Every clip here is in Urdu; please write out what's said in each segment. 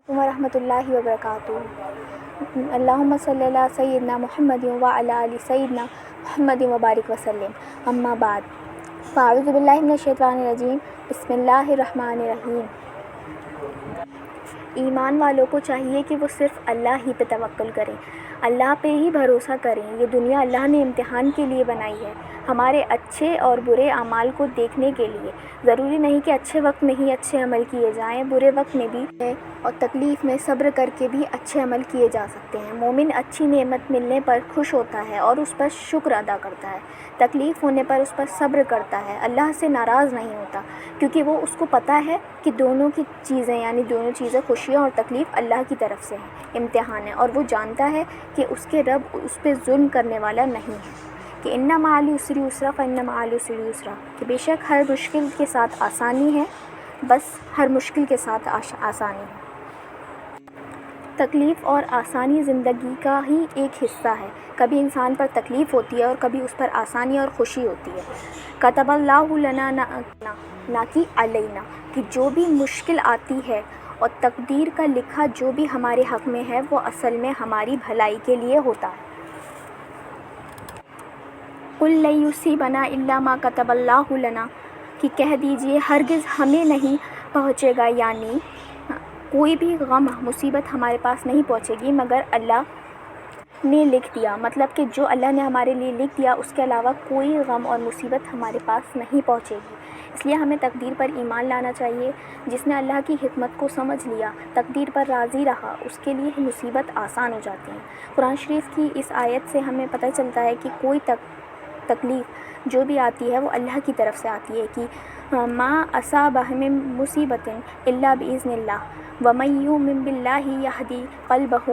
ورحمۃ اللہ وبرکاتہ۔ اللہم صلی علی سیدنا محمد وعلی آل سیدنا محمد وبارک وسلم، اما بعد، فاعوذ باللہ من الشیطان الرجیم، بسم اللہ الرحمن الرحیم۔ ایمان والوں کو چاہیے کہ وہ صرف اللہ ہی پہ توکل کریں، اللہ پہ ہی بھروسہ کریں۔ یہ دنیا اللہ نے امتحان کے لیے بنائی ہے، ہمارے اچھے اور برے اعمال کو دیکھنے کے لیے۔ ضروری نہیں کہ اچھے وقت میں ہی اچھے عمل کیے جائیں، برے وقت میں بھی اور تکلیف میں صبر کر کے بھی اچھے عمل کیے جا سکتے ہیں۔ مومن اچھی نعمت ملنے پر خوش ہوتا ہے اور اس پر شکر ادا کرتا ہے، تکلیف ہونے پر اس پر صبر کرتا ہے، اللہ سے ناراض نہیں ہوتا، کیونکہ وہ اس کو پتہ ہے کہ دونوں کی چیزیں یعنی دونوں چیزیں خوشیاں اور تکلیف اللہ کی طرف سے ہیں، امتحان ہے، اور وہ جانتا ہے کہ اس کے رب اس پہ ظلم کرنے والا نہیں ہے، کہ ان مع العسر یسرا فان مع العسر یسرا، کہ بے شک ہر مشکل کے ساتھ آسانی ہے، بس ہر مشکل کے ساتھ آسانی ہے۔ تکلیف اور آسانی زندگی کا ہی ایک حصہ ہے، کبھی انسان پر تکلیف ہوتی ہے اور کبھی اس پر آسانی اور خوشی ہوتی ہے۔ کتب اللہ لنا نہ کہ علینا، کہ جو بھی مشکل آتی ہے اور تقدیر کا لکھا جو بھی ہمارے حق میں ہے وہ اصل میں ہماری بھلائی کے لیے ہوتا ہے۔ قل لن یصیبنا الا ما کتب اللہ لنا، کہ کہہ دیجئے ہرگز ہمیں نہیں پہنچے گا، یعنی کوئی بھی غم مصیبت ہمارے پاس نہیں پہنچے گی مگر اللہ نے لکھ دیا، مطلب کہ جو اللہ نے ہمارے لیے لکھ دیا اس کے علاوہ کوئی غم اور مصیبت ہمارے پاس نہیں پہنچے گی۔ اس لیے ہمیں تقدیر پر ایمان لانا چاہیے۔ جس نے اللہ کی حکمت کو سمجھ لیا، تقدیر پر راضی رہا، اس کے لیے مصیبت آسان ہو جاتی ہے۔ قرآن شریف کی اس آیت سے ہمیں پتہ چلتا ہے کہ کوئی تکلیف جو بھی آتی ہے وہ اللہ کی طرف سے آتی ہے، کہ ما اصابہ من مصیبت الا باذن اللہ ومن یؤمن باللہ یہدی قلبہ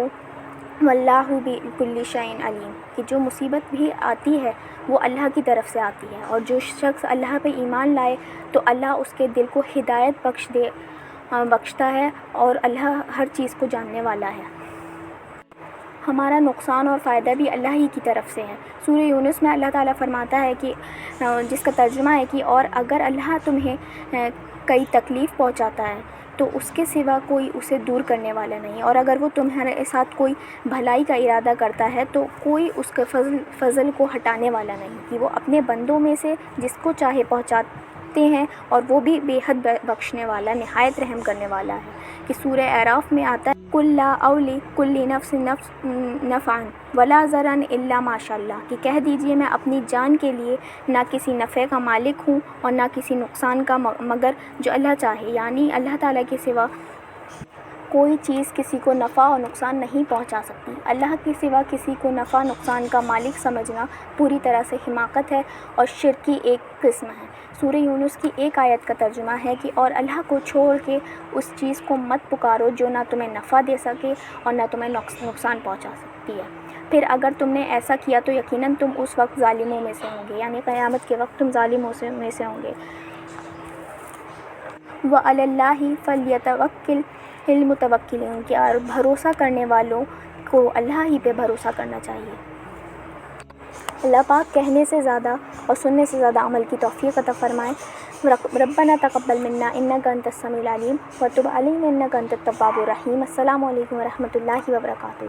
واللہ بکل شیء علیم، کہ جو مصیبت بھی آتی ہے وہ اللہ کی طرف سے آتی ہے، اور جو شخص اللہ پہ ایمان لائے تو اللہ اس کے دل کو ہدایت بخشتا ہے، اور اللہ ہر چیز کو جاننے والا ہے۔ ہمارا نقصان اور فائدہ بھی اللہ ہی کی طرف سے ہے۔ سورہ یونس میں اللہ تعالیٰ فرماتا ہے کہ جس کا ترجمہ ہے کہ اور اگر اللہ تمہیں کئی تکلیف پہنچاتا ہے تو اس کے سوا کوئی اسے دور کرنے والا نہیں، اور اگر وہ تمہارے ساتھ کوئی بھلائی کا ارادہ کرتا ہے تو کوئی اس کے فضل کو ہٹانے والا نہیں، کہ وہ اپنے بندوں میں سے جس کو چاہے پہنچاتے ہیں، اور وہ بھی بے حد بخشنے والا، نہایت رحم کرنے والا ہے۔ کہ سورہ اعراف میں آتا ہے قُل لا اولی کل نفس نفعا ولا ضرا الا ما شاء اللہ، کہ کہہ دیجئے میں اپنی جان کے لیے نہ کسی نفع کا مالک ہوں اور نہ کسی نقصان کا، مگر جو اللہ چاہے، یعنی اللہ تعالیٰ کے سوا کوئی چیز کسی کو نفع اور نقصان نہیں پہنچا سکتی۔ اللہ کے سوا کسی کو نفع نقصان کا مالک سمجھنا پوری طرح سے حماقت ہے اور شرک کی ایک قسم ہے۔ سورہ یونس کی ایک آیت کا ترجمہ ہے کہ اور اللہ کو چھوڑ کے اس چیز کو مت پکارو جو نہ تمہیں نفع دے سکے اور نہ تمہیں نقصان پہنچا سکتی ہے، پھر اگر تم نے ایسا کیا تو یقیناً تم اس وقت ظالموں میں سے ہوں گے، یعنی قیامت کے وقت تم ظالموں میں سے ہوں گے۔ وَعَلَى اللَّهِ فَلْيَتَوَكَّلِ الْمُتَوَكِّلُونَ، کہ اور بھروسہ کرنے والوں کو اللہ ہی پہ بھروسہ کرنا چاہیے۔ اللہ پاک کہنے سے زیادہ اور سننے سے زیادہ عمل کی توفیق عطا فرمائے۔ ربنا تقبل منا انک انت السمیع العلیم وتب علینا انک انت التواب الرحیم۔ السلام علیکم ورحمۃ اللہ وبرکاتہ۔